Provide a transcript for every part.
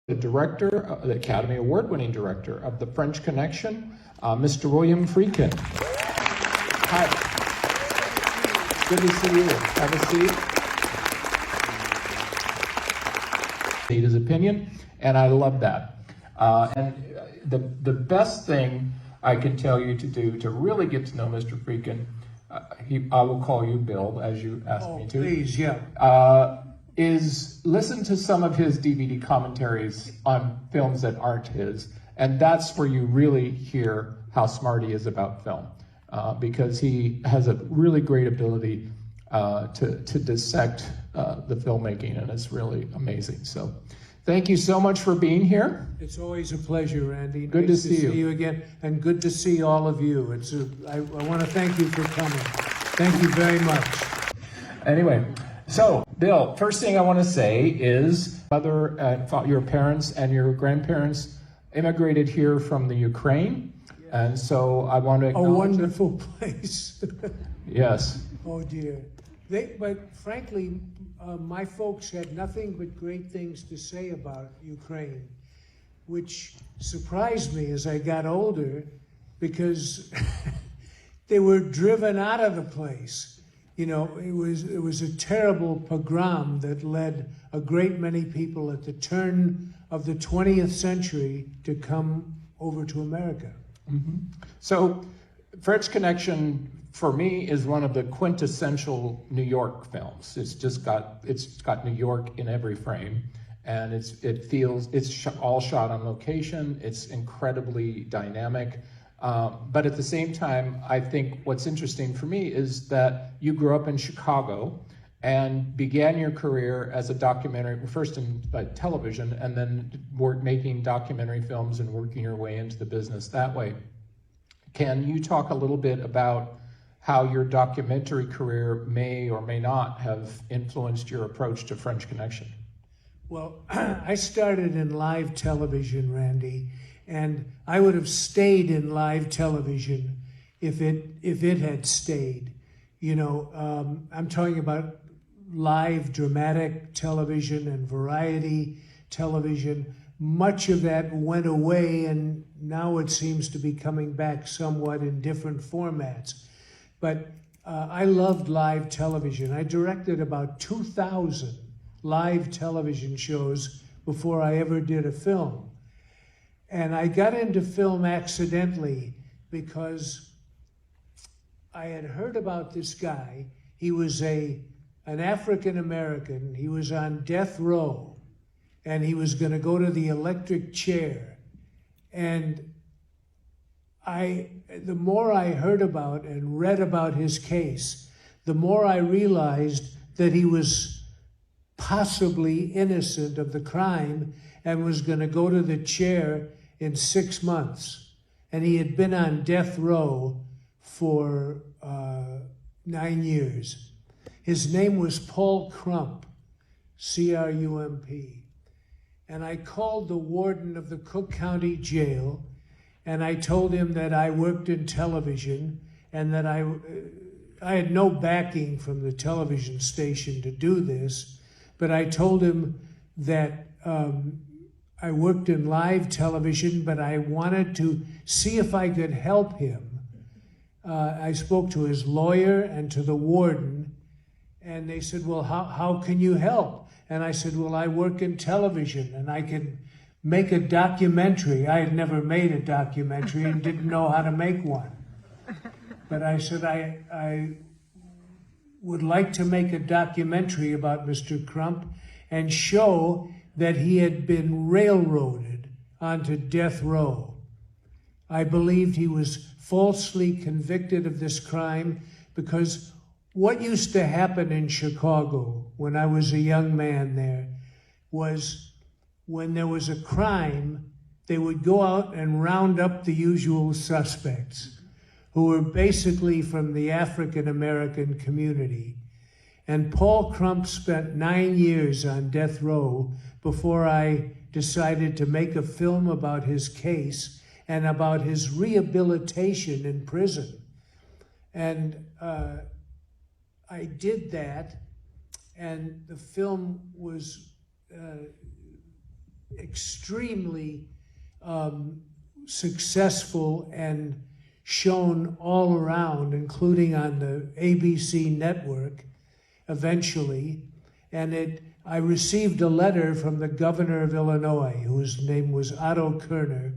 the director, the Academy Award-winning director of The French Connection, Mr. William Friedkin. Hi. Good to see you. Have a seat. His opinion, and I love that. And the best thing I can tell you to do to really get to know Mr. Friedkin, I will call you Bill, as you asked me to. Please, yeah. Is listen to some of his DVD commentaries on films that aren't his, and that's where you really hear how smart he is about film, because he has a really great ability to dissect the filmmaking, and it's really amazing. So thank you so much for being here. It's always a pleasure, Randy. Good nice to see you again, and good to see all of you. I want to thank you for coming. Thank you very much. Anyway, so Bill, first thing I want to say is your parents and your grandparents immigrated here from the Ukraine, and so I want to acknowledge a wonderful place. Yes. Oh dear. But frankly, my folks had nothing but great things to say about Ukraine, which surprised me as I got older, because they were driven out of the place. You know, it was a terrible pogrom that led a great many people at the turn of the 20th century to come over to America. Mm-hmm. So, French Connection for me is one of the quintessential New York films. It's got New York in every frame, and it's all shot on location. It's incredibly dynamic. But at the same time, I think what's interesting for me is that you grew up in Chicago and began your career as a documentary, first in television, and then making documentary films and working your way into the business that way. Can you talk a little bit about how your documentary career may or may not have influenced your approach to French Connection? Well, I started in live television, Randy, and I would have stayed in live television if it had stayed. You know, I'm talking about live dramatic television and variety television. Much of that went away, and now it seems to be coming back somewhat in different formats. But I loved live television. I directed about 2,000 live television shows before I ever did a film. And I got into film accidentally because I had heard about this guy. He was an African American. He was on death row, and he was going to go to the electric chair. And the more I heard about and read about his case, the more I realized that he was possibly innocent of the crime and was going to go to the chair in 6 months. And he had been on death row for 9 years. His name was Paul Crump, C-R-U-M-P. And I called the warden of the Cook County Jail, and I told him that I worked in television and that I had no backing from the television station to do this, but I told him that I worked in live television, but I wanted to see if I could help him. I spoke to his lawyer and to the warden, and they said, well, how can you help? And I said, well, I work in television, and I can make a documentary. I had never made a documentary and didn't know how to make one. But I said, I would like to make a documentary about Mr. Crump and show that he had been railroaded onto death row. I believed he was falsely convicted of this crime because what used to happen in Chicago when I was a young man there was when there was a crime, they would go out and round up the usual suspects who were basically from the African American community. And Paul Crump spent 9 years on death row before I decided to make a film about his case and about his rehabilitation in prison. And I did that, and the film was extremely successful and shown all around, including on the ABC network eventually. And I received a letter from the governor of Illinois, whose name was Otto Kerner,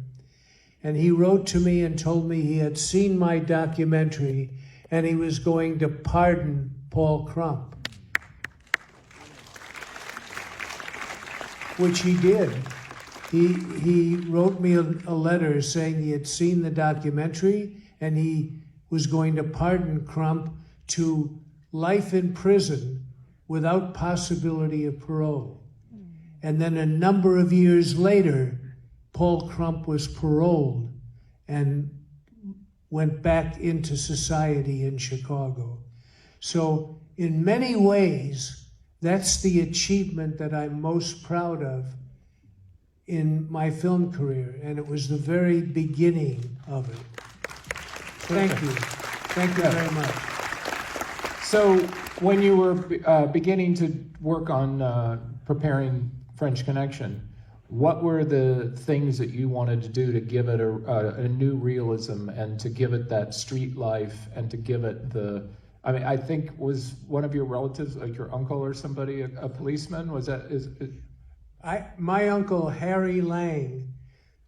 and he wrote to me and told me he had seen my documentary and he was going to pardon Paul Crump, which he did. He wrote me a letter saying he had seen the documentary and he was going to pardon Crump to life in prison without possibility of parole. And then a number of years later, Paul Crump was paroled and went back into society in Chicago. So in many ways, that's the achievement that I'm most proud of in my film career, and it was the very beginning of it. Thank you. Thank you very much. So when you were beginning to work on preparing French Connection, what were the things that you wanted to do to give it a new realism and to give it that street life and to give it the, I mean, I think was one of your relatives, like your uncle or somebody, a policeman? Was that, my uncle Harry Lang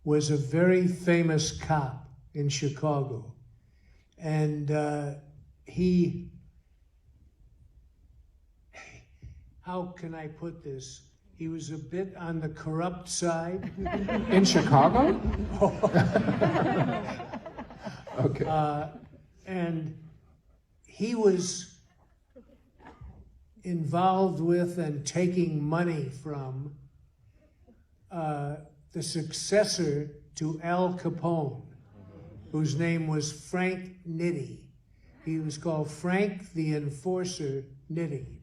was a very famous cop in Chicago. And how can I put this? He was a bit on the corrupt side. In Chicago? Okay. And he was involved with and taking money from the successor to Al Capone, whose name was Frank Nitti. He was called Frank the Enforcer Nitti.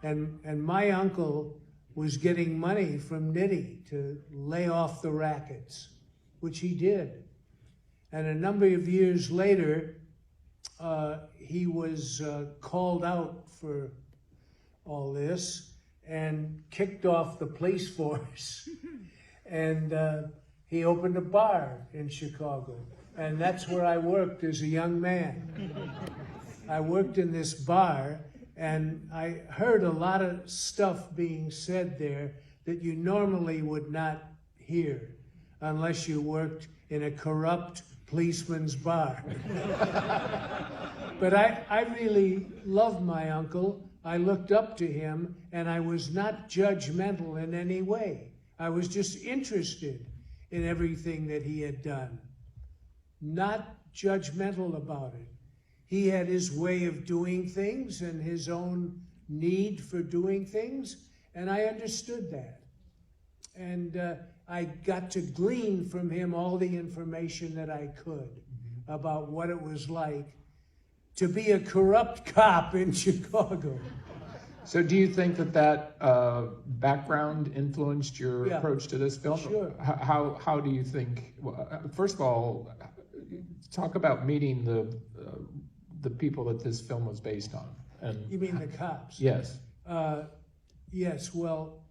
And my uncle was getting money from Nitti to lay off the rackets, which he did. And a number of years later, he was called out for all this and kicked off the police force. And he opened a bar in Chicago. And that's where I worked as a young man. I worked in this bar, and I heard a lot of stuff being said there that you normally would not hear unless you worked in a corrupt policeman's bar. But I really loved my uncle. I looked up to him, and I was not judgmental in any way. I was just interested in everything that he had done, not judgmental about it. He had his way of doing things and his own need for doing things, and I understood that. And I got to glean from him all the information that I could about what it was like to be a corrupt cop in Chicago. So do you think that background influenced your approach to this film? Sure. How do you think, first of all, talk about meeting the people that this film was based on. And you mean the cops? Yes. Yes, well,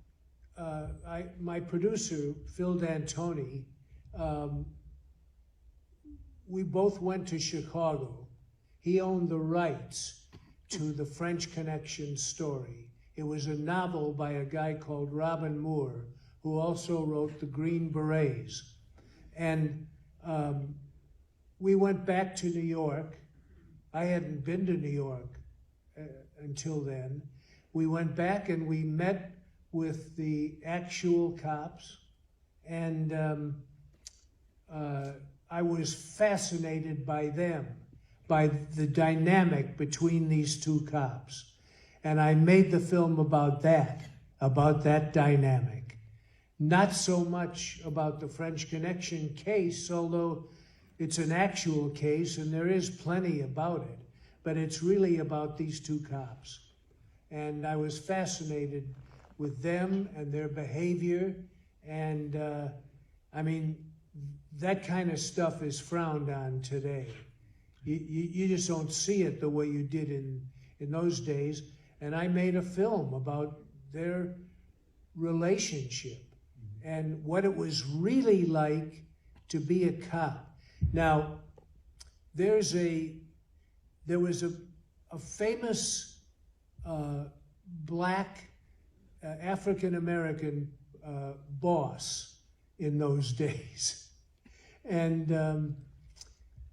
my producer, Phil D'Antoni, we both went to Chicago. He owned the rights to the French Connection story. It was a novel by a guy called Robin Moore, who also wrote The Green Berets. And we went back to New York. I hadn't been to New York until then. We went back and we met with the actual cops, and I was fascinated by them, by the dynamic between these two cops. And I made the film about that dynamic. Not so much about the French Connection case, although it's an actual case and there is plenty about it, but it's really about these two cops. And I was fascinated with them and their behavior, and I mean, that kind of stuff is frowned on today. You just don't see it the way you did in those days. And I made a film about their relationship and what it was really like to be a cop. Now, there was a famous black African-American boss in those days. And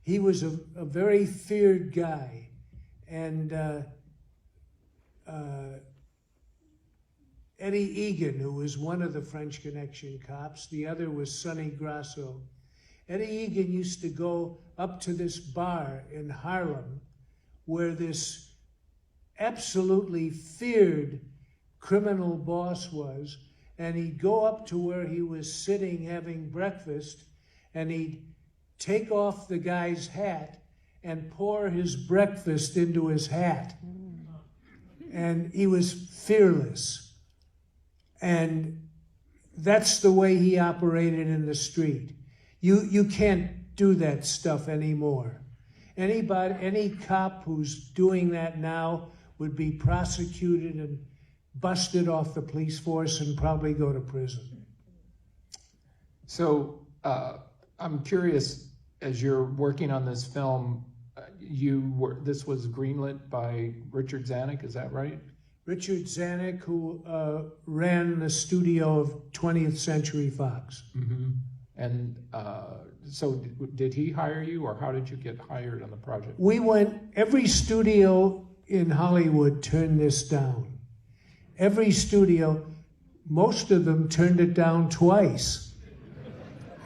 he was a very feared guy. And Eddie Egan, who was one of the French Connection cops, the other was Sonny Grasso. Eddie Egan used to go up to this bar in Harlem where this absolutely feared criminal boss was, and he'd go up to where he was sitting having breakfast, and he'd take off the guy's hat and pour his breakfast into his hat. And he was fearless. And that's the way he operated in the street. You can't do that stuff anymore. Any cop who's doing that now would be prosecuted and busted off the police force and probably go to prison. So I'm curious, as you're working on this film, this was greenlit by Richard Zanuck, is that right? Richard Zanuck, who ran the studio of 20th Century Fox. Mm-hmm. And so did he hire you, or how did you get hired on the project? Every studio in Hollywood turned this down. Every studio, most of them turned it down twice.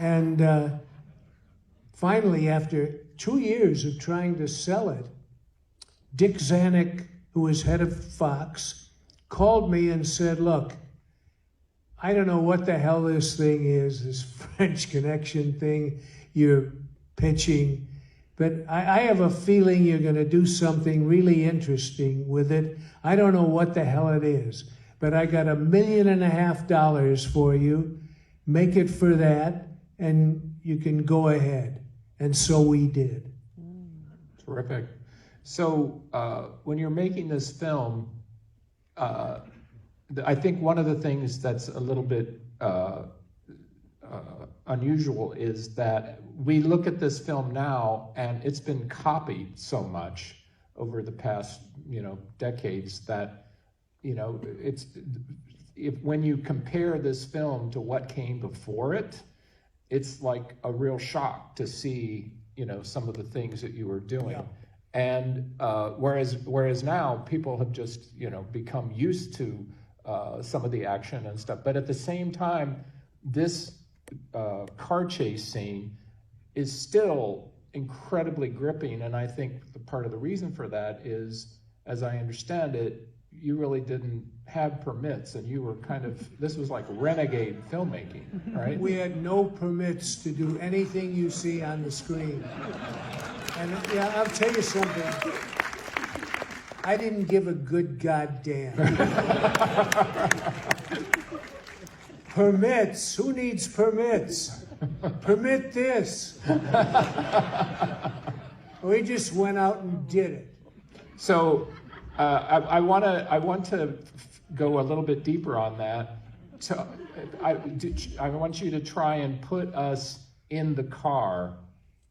And finally, after 2 years of trying to sell it, Dick Zanuck, who was head of Fox, called me and said, look, I don't know what the hell this thing is, this French Connection thing you're pitching, but I have a feeling you're going to do something really interesting with it. I don't know what the hell it is, but I got $1.5 million for you. Make it for that, and you can go ahead. And so we did. Terrific. So when you're making this film, I think one of the things that's a little bit unusual is that we look at this film now, and it's been copied so much over the past, decades that, when you compare this film to what came before it, it's like a real shock to see, some of the things that you were doing. Yeah. And whereas now people have just, become used to some of the action and stuff. But at the same time, this car chase scene is still incredibly gripping. And I think part of the reason for that is, as I understand it, you really didn't have permits, and you were this was like renegade filmmaking, right? We had no permits to do anything you see on the screen. And yeah, I'll tell you something. I didn't give a good goddamn. Permits? Who needs permits? Permit this. We just went out and did it. So I want to go a little bit deeper on that. I want you to try and put us in the car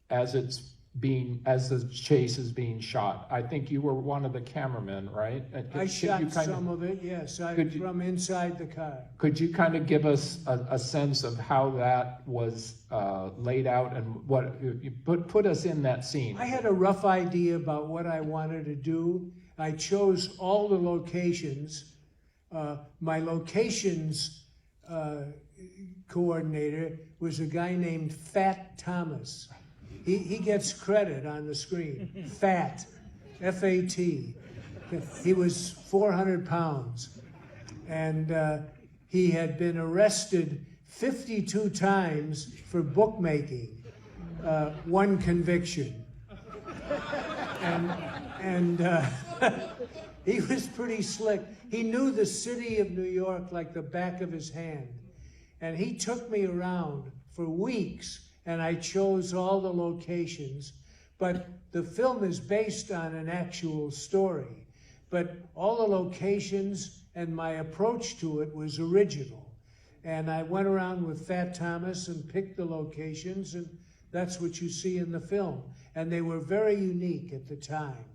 as the chase is being shot. I think you were one of the cameramen, right? I shot some of it, yes, from inside the car. Could you kind of give us a sense of how that was laid out, and what you put us in that scene? I had a rough idea about what I wanted to do. I chose all the locations. My locations coordinator was a guy named Fat Thomas. He gets credit on the screen. Fat, F-A-T. He was 400 pounds. And he had been arrested 52 times for bookmaking, one conviction. And he was pretty slick. He knew the city of New York like the back of his hand. And he took me around for weeks, and I chose all the locations. But the film is based on an actual story. But all the locations and my approach to it was original. And I went around with Fat Thomas and picked the locations, and that's what you see in the film. And they were very unique at the time.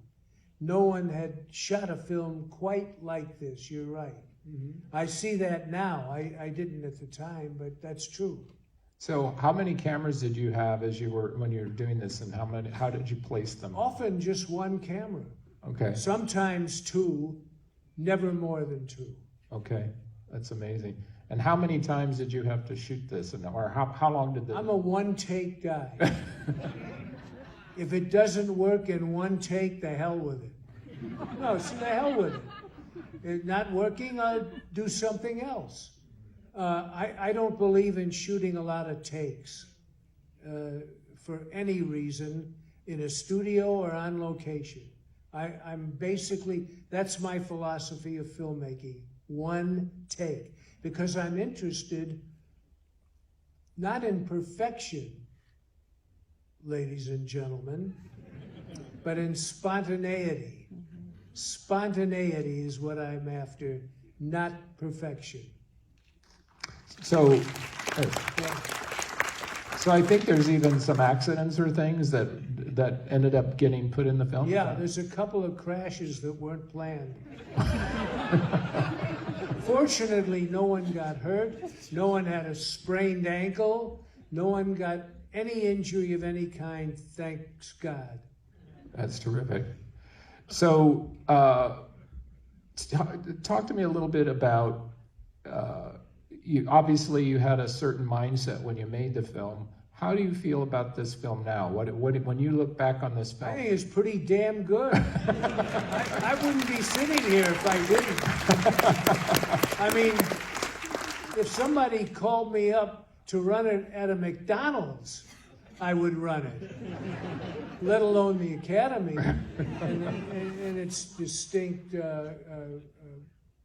No one had shot a film quite like this, you're right. I see that now. I didn't at the time, but that's true. So how many cameras did you have when you were doing this, and how did you place them? Often just one camera. Okay. Sometimes two, never more than two. Okay, that's amazing. And how many times did you have to shoot this, or how long did I'm a one-take guy. If it doesn't work in one take, the hell with it. No, so the hell with it. If not working, I'll do something else. I don't believe in shooting a lot of takes for any reason in a studio or on location. I'm basically, that's my philosophy of filmmaking, one take. Because I'm interested not in perfection, ladies and gentlemen, but in spontaneity. Spontaneity is what I'm after, not perfection. So I think there's even some accidents or things that ended up getting put in the film? Yeah, there's a couple of crashes that weren't planned. Fortunately, no one got hurt. No one had a sprained ankle. No one got any injury of any kind, thanks God. That's terrific. So talk to me a little bit about, obviously you had a certain mindset when you made the film. How do you feel about this film now? When you look back on this film? I think it's pretty damn good. I wouldn't be sitting here if I didn't. I mean, if somebody called me up to run it at a McDonald's, I would run it, let alone the Academy and its distinct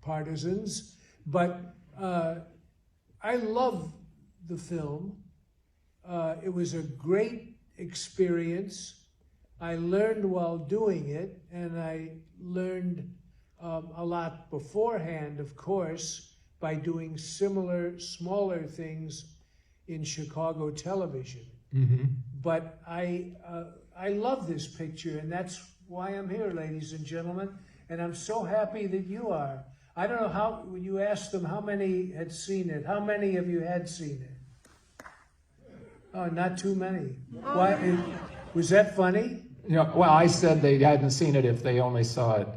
partisans. But I love the film. It was a great experience. I learned while doing it, and I learned a lot beforehand, of course, by doing similar, smaller things in Chicago television. Mm-hmm. But I love this picture, and that's why I'm here, ladies and gentlemen, and I'm so happy that you are. I don't know how, when you asked them how many had seen it, how many of you had seen it? Oh, not too many. Why? Was that funny? Well, I said they hadn't seen it if they only saw it,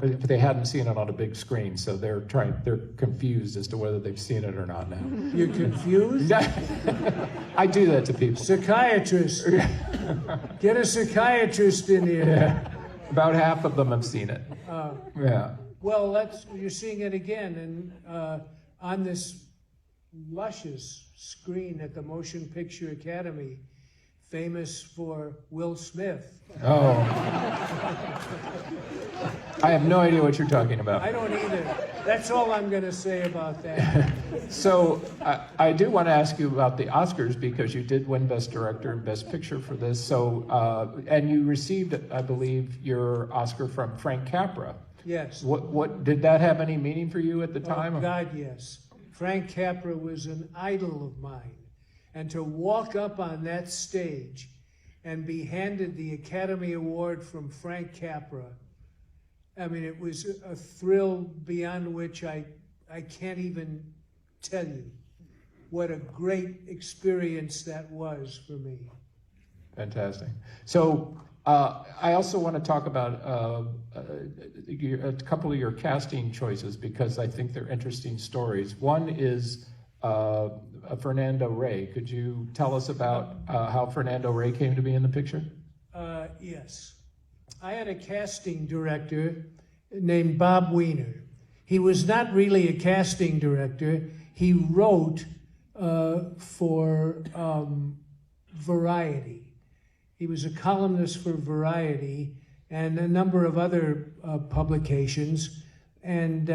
if they hadn't seen it on a big screen. So they're confused as to whether they've seen it or not now. You're confused? I do that to people. Psychiatrist. Get a psychiatrist in here. Yeah. About half of them have seen it. Yeah. Well, you're seeing it again, and on this luscious screen at the Motion Picture Academy, famous for Will Smith. Oh. I have no idea what you're talking about. I don't either. That's all I'm going to say about that. So I do want to ask you about the Oscars, because you did win Best Director and Best Picture for this. So and you received, I believe, your Oscar from Frank Capra. Yes. What did that have any meaning for you at the time? Oh, God, yes. Frank Capra was an idol of mine. And to walk up on that stage and be handed the Academy Award from Frank Capra, I mean, it was a thrill beyond which I can't even tell you what a great experience that was for me. Fantastic. So I also want to talk about a couple of your casting choices, because I think they're interesting stories. One is Fernando Rey. Could you tell us about how Fernando Rey came to be in the picture? Yes. I had a casting director named Bob Weiner. He was not really a casting director. He wrote for Variety. He was a columnist for Variety and a number of other publications. And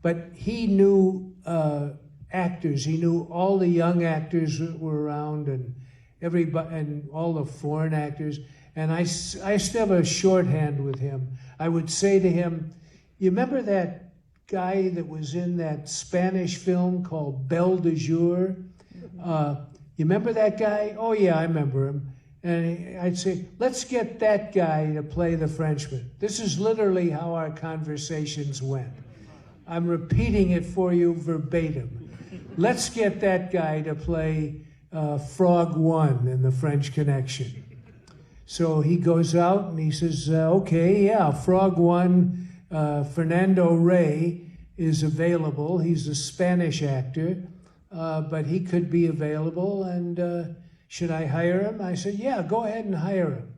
but he knew actors. He knew all the young actors that were around, and everybody, and all the foreign actors. And I used to have a shorthand with him. I would say to him, "You remember that guy that was in that Spanish film called Belle de Jour. You remember that guy? Oh yeah, I remember him. And I'd say, let's get that guy to play the Frenchman. This is literally how our conversations went. I'm repeating it for you verbatim. Let's get that guy to play Frog One in the French Connection. So he goes out and he says, okay, yeah, Frog One, Fernando Rey is available. He's a Spanish actor, but he could be available, and should I hire him? I said, yeah, go ahead and hire him.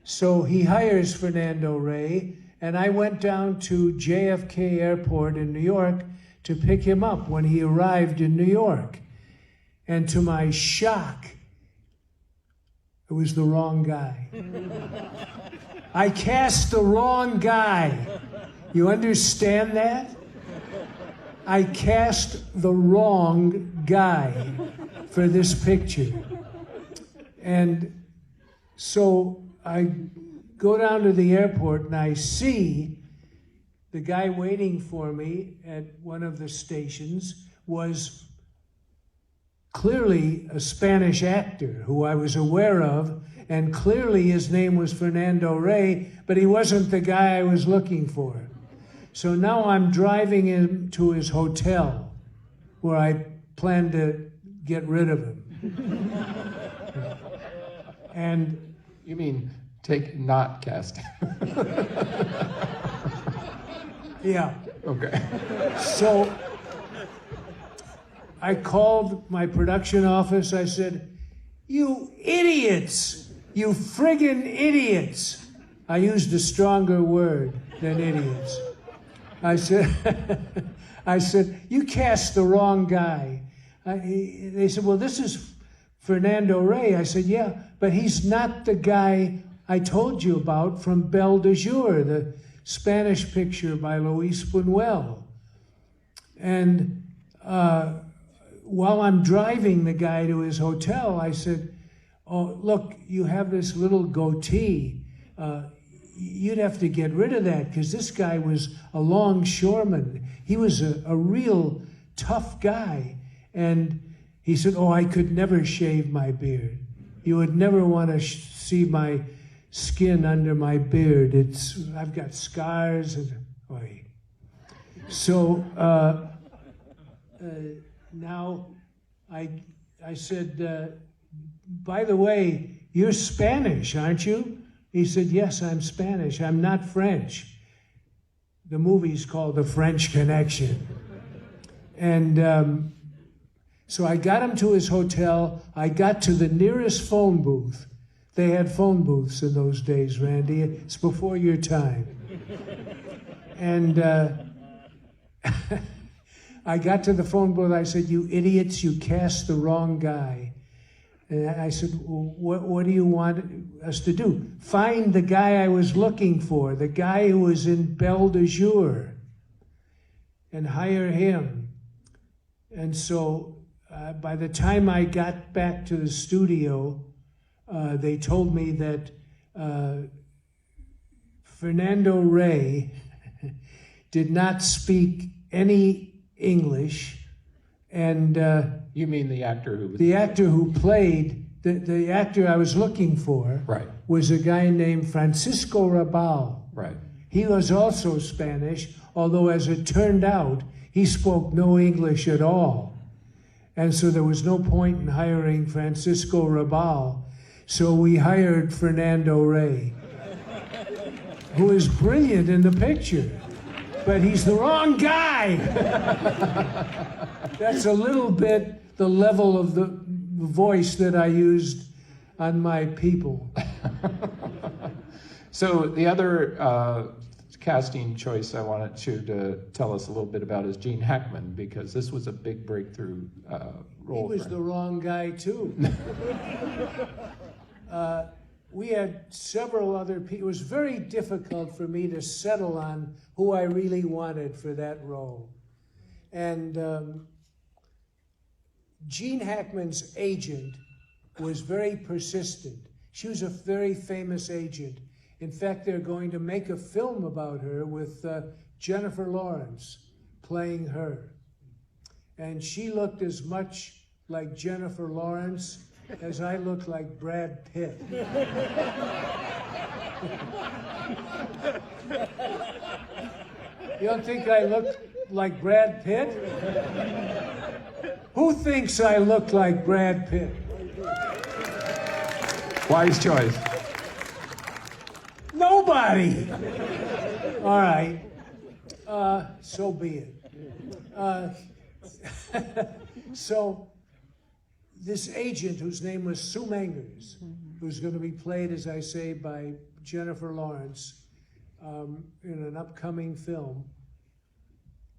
So he hires Fernando Rey, and I went down to JFK Airport in New York to pick him up when he arrived in New York. And to my shock, it was the wrong guy. I cast the wrong guy. You understand that? I cast the wrong guy for this picture. And so I go down to the airport and I see the guy waiting for me at one of the stations was clearly a Spanish actor who I was aware of, and clearly his name was Fernando Rey, but he wasn't the guy I was looking for. So now I'm driving him to his hotel where I plan to get rid of him. And You mean not cast? yeah. Okay. So I called my production office. I said, you idiots, you friggin' idiots. I used a stronger word than idiots. I said, you cast the wrong guy. They said, well, this is Fernando Rey. I said, yeah, but he's not the guy I told you about from Belle de Jour, the Spanish picture by Luis Buñuel. And while I'm driving the guy to his hotel, I said, oh, look, you have this little goatee. You'd have to get rid of that because this guy was a longshoreman. He was a real tough guy. And he said, oh, I could never shave my beard. You would never want to see my skin under my beard. I've got scars. So now I said, by the way, you're Spanish, aren't you? He said, yes, I'm Spanish. I'm not French. The movie's called The French Connection. And so I got him to his hotel. I got to the nearest phone booth. They had phone booths in those days, Randy. It's before your time. And I got to the phone booth. I said, you idiots, you cast the wrong guy. And I said, well, what do you want us to do? Find the guy I was looking for, the guy who was in Belle de Jour, and hire him. And so by the time I got back to the studio, they told me that Fernando Rey did not speak any English. And You mean the actor who was... the actor who played, the actor I was looking for, Right. was a guy named Francisco Rabal. Right. He was also Spanish, although as it turned out, he spoke no English at all. And so there was no point in hiring Francisco Rabal. So we hired Fernando Rey, who is brilliant in the picture, but he's the wrong guy. That's a little bit the level of the voice that I used on my people. So the other casting choice I wanted you to tell us a little bit about is Gene Hackman, because this was a big breakthrough role. He was for the him. wrong guy, too. We had several other people. It was very difficult for me to settle on who I really wanted for that role. And Gene Hackman's agent was very persistent. She was a very famous agent. In fact, they're going to make a film about her with Jennifer Lawrence. playing her. And she looked as much like Jennifer Lawrence as I looked like Brad Pitt. You don't think I look like Brad Pitt? Who thinks I look like Brad Pitt? Wise choice. Nobody! All right. So be it. So this agent, whose name was Sue Mengers, who's going to be played, as I say, by Jennifer Lawrence in an upcoming film,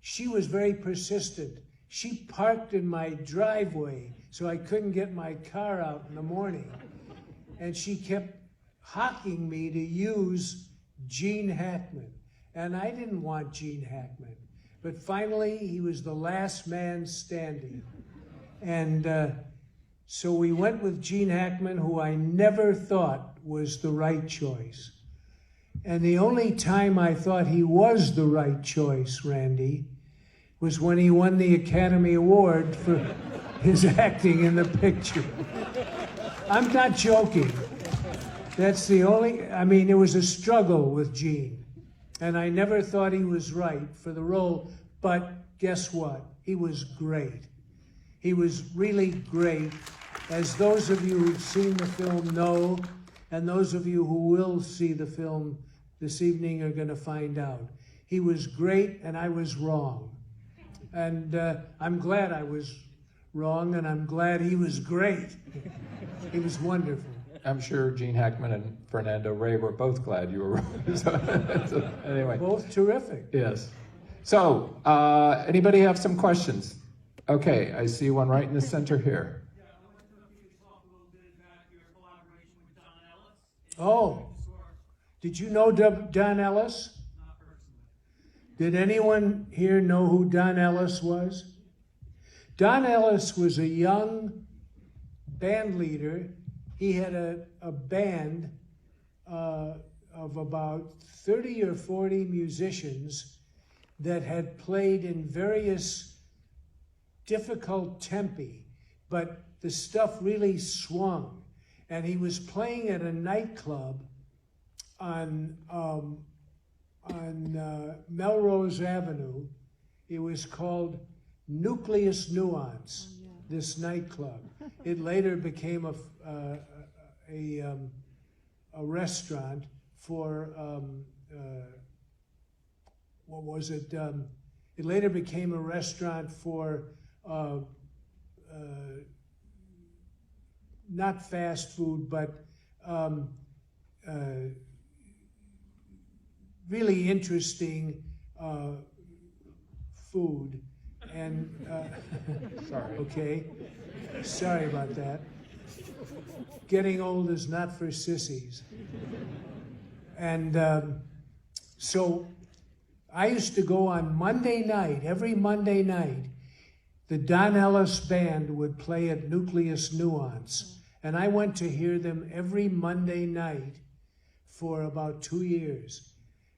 she was very persistent. She parked in my driveway so I couldn't get my car out in the morning. And she kept hawking me to use Gene Hackman. And I didn't want Gene Hackman. But finally, he was the last man standing. And so we went with Gene Hackman, who I never thought was the right choice. And the only time I thought he was the right choice, Randy, was when he won the Academy Award for his acting in the picture. I'm not joking. That's the only, I mean, it was a struggle with Gene. And I never thought he was right for the role, but guess what? He was great. He was really great, as those of you who've seen the film know, and those of you who will see the film this evening are going to find out. He was great, and I was wrong. And I'm glad I was wrong, and I'm glad he was great. He was wonderful. I'm sure Gene Hackman and Fernando Rey were both glad you were wrong. So, anyway. Both terrific. Yes. So, anybody have some questions? Okay, I see one right in the center here. Yeah, I want to know if you could talk a little bit about your collaboration with Don Ellis. Oh, did you know Don Ellis? Not personally. Did anyone here know who Don Ellis was? Don Ellis was a young band leader. He had a band of about 30 or 40 musicians that had played in various difficult tempi, but the stuff really swung. And he was playing at a nightclub on Melrose Avenue. It was called Nucleus Nuance, this nightclub. It later became a restaurant for, what was it? It later became a restaurant for not fast food, but really interesting food. And Sorry. okay, sorry about that. Getting old is not for sissies. And so I used to go on Monday night, every Monday night, the Don Ellis Band would play at Nucleus Nuance. And I went to hear them every Monday night for about 2 years.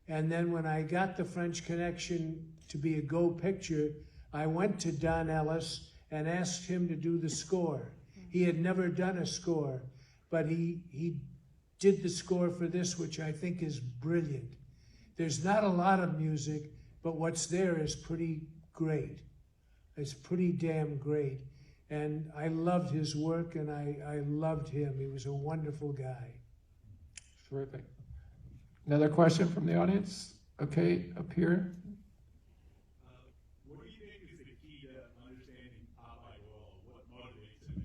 And then when I got the French Connection to be a Go picture, I went to Don Ellis and asked him to do the score. He had never done a score, but he did the score for this, which I think is brilliant. There's not a lot of music, but what's there is pretty great. It's pretty damn great. And I loved his work, and I loved him. He was a wonderful guy. Terrific. Another question from the audience? Okay, up here. What do you think is the key to understanding Popeye Doyle? What motivates him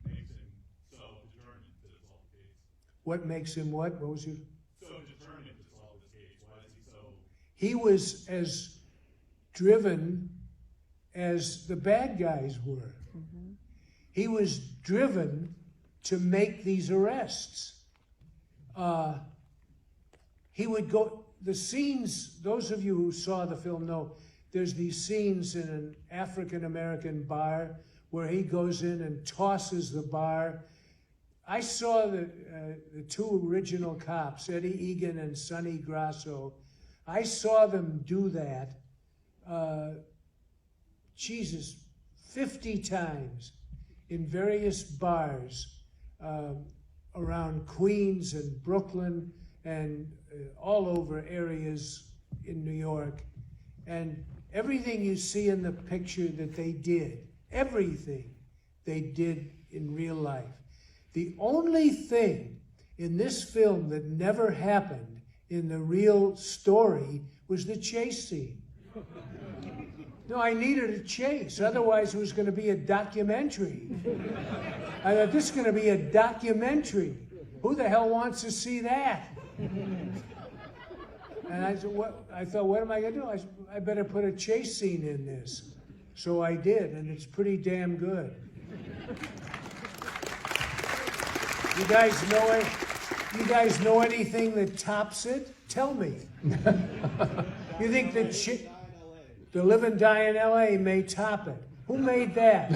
and makes him so determined to solve the case? What makes him what? What was your... So determined to solve this case. Why is he so... He was as driven as the bad guys were. Mm-hmm. He was driven to make these arrests. He would go, the scenes, those of you who saw the film know, there's these scenes in an African-American bar where he goes in and tosses the bar. I saw the two original cops, Eddie Egan and Sonny Grasso. I saw them do that Jesus, 50 times in various bars around Queens and Brooklyn and all over areas in New York. And everything you see in the picture that they did, everything they did in real life. The only thing in this film that never happened in the real story was the chase scene. No, I needed a chase. Otherwise, it was going to be a documentary. I thought, this is going to be a documentary. Who the hell wants to see that? And I said, I thought, what am I going to do? I said, I better put a chase scene in this. So I did, and it's pretty damn good. You guys know anything that tops it? Tell me. You think the Live and Die in L.A. may top it? Who made that?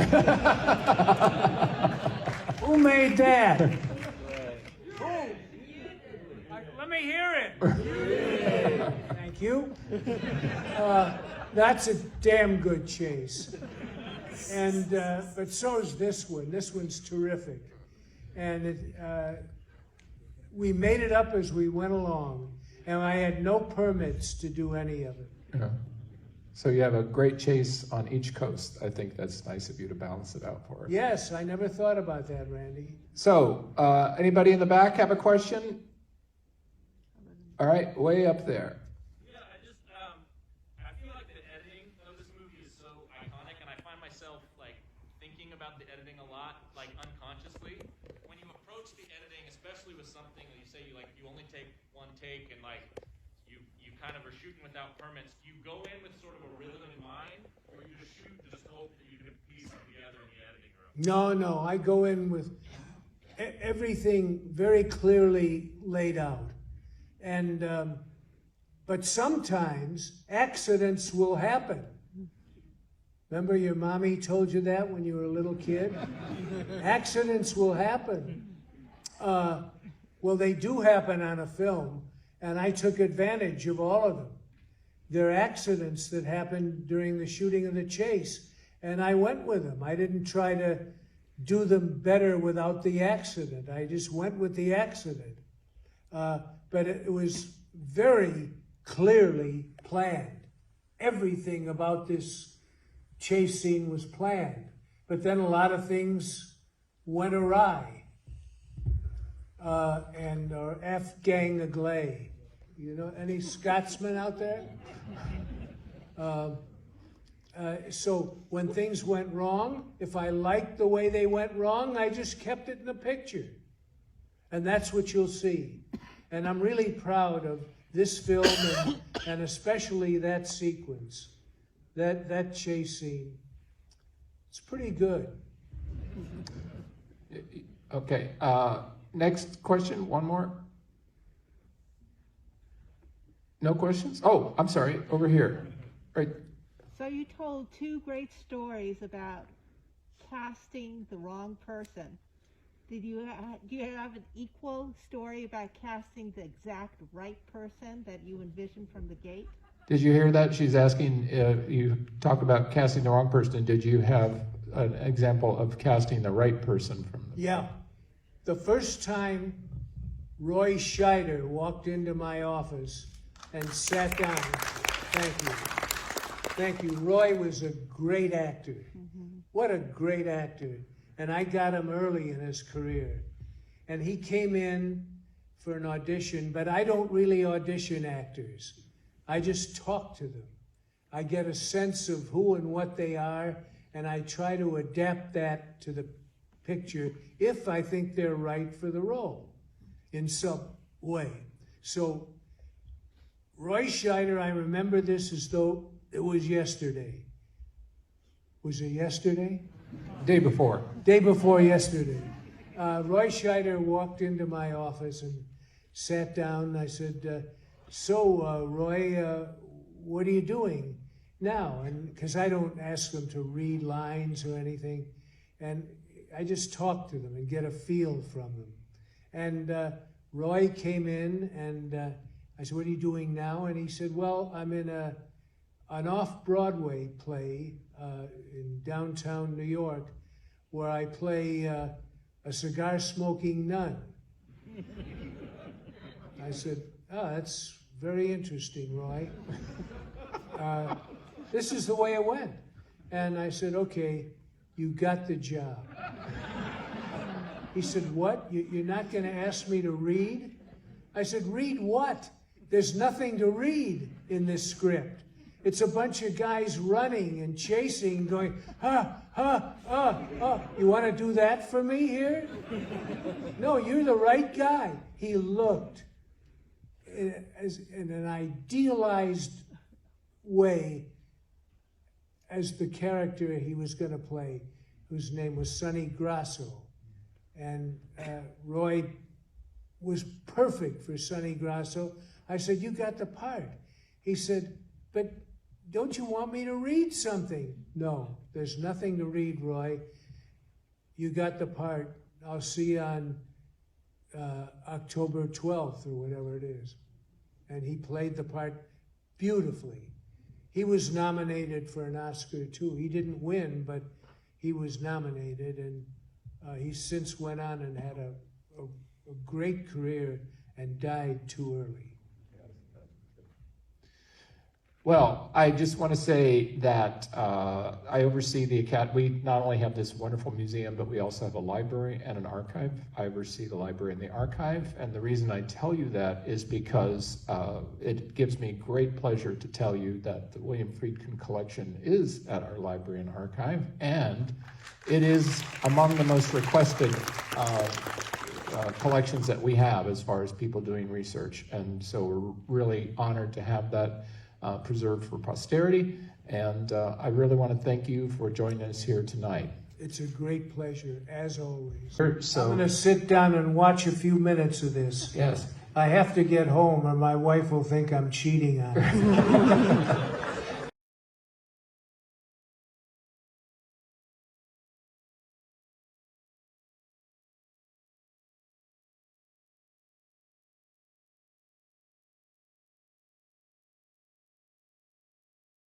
Who made that? Who? Let me hear it. Thank you. That's a damn good chase. And but so is this one. This one's terrific. And we made it up as we went along. And I had no permits to do any of it. Yeah. So you have a great chase on each coast. I think that's nice of you to balance it out for us. Yes, I never thought about that, Randy. So, anybody in the back have a question? All right, way up there. Yeah, I feel like the editing of this movie is so iconic, and I find myself, like, thinking about the editing a lot, like, unconsciously. When you approach the editing, especially with something that you say you only take one take, and, like, you kind of are shooting without permits, do you go in with sort of a rhythm in mind, or you just shoot and just hope that you can piece it together in the editing room? No, I go in with everything very clearly laid out. And, but sometimes accidents will happen. Remember your mommy told you that when you were a little kid? Accidents will happen. Well, they do happen on a film, and I took advantage of all of them. There are accidents that happened during the shooting of the chase, and I went with them. I didn't try to do them better without the accident. I just went with the accident. But it was very clearly planned. Everything about this chase scene was planned. But then a lot of things went awry. Or F-gang agley. You know, any Scotsmen out there? So when things went wrong, if I liked the way they went wrong, I just kept it in the picture. And that's what you'll see. And I'm really proud of this film and especially that sequence, that chase scene. It's pretty good. Okay, next question, one more. No questions? Oh, I'm sorry, over here. Right. So you told two great stories about casting the wrong person. Do you have an equal story about casting the exact right person that you envisioned from the gate? Did you hear that? She's asking, you talk about casting the wrong person. Did you have an example of casting the right person from the Yeah. The first time Roy Scheider walked into my office and sat down, thank you. Roy was a great actor. Mm-hmm. What a great actor. And I got him early in his career. And he came in for an audition, but I don't really audition actors. I just talk to them. I get a sense of who and what they are, and I try to adapt that to the picture if I think they're right for the role in some way. So Roy Scheider, I remember this as though it was yesterday. Was it yesterday? day before? Day before yesterday. Roy Scheider walked into my office and sat down. I said, Roy, what are you doing now? And because I don't ask them to read lines or anything, and I just talk to them and get a feel from them. And Roy came in, and I said, what are you doing now? And he said, well, I'm in an off-Broadway play in downtown New York, where I play a cigar-smoking nun. I said, "Oh, that's very interesting, Roy. This is the way it went." And I said, "Okay, you got the job." He said, "What? You're not going to ask me to read?" I said, "Read what? There's nothing to read in this script. It's a bunch of guys running and chasing, going, You want to do that for me here? No, you're the right guy." He looked in an idealized way as the character he was going to play, whose name was Sonny Grasso. And Roy was perfect for Sonny Grasso. I said, "You got the part." He said, "But don't you want me to read something?" "No, there's nothing to read, Roy. You got the part. I'll see you on October 12th or whatever it is." And he played the part beautifully. He was nominated for an Oscar too. He didn't win, but he was nominated, and he since went on and had a great career and died too early. Well, I just want to say that I oversee the Academy. We not only have this wonderful museum, but we also have a library and an archive. I oversee the library and the archive, and the reason I tell you that is because it gives me great pleasure to tell you that the William Friedkin collection is at our library and archive, and it is among the most requested collections that we have as far as people doing research, and so we're really honored to have that preserved for posterity, and I really want to thank you for joining us here tonight. It's a great pleasure, as always. So, I'm going to sit down and watch a few minutes of this. Yes. I have to get home or my wife will think I'm cheating on her.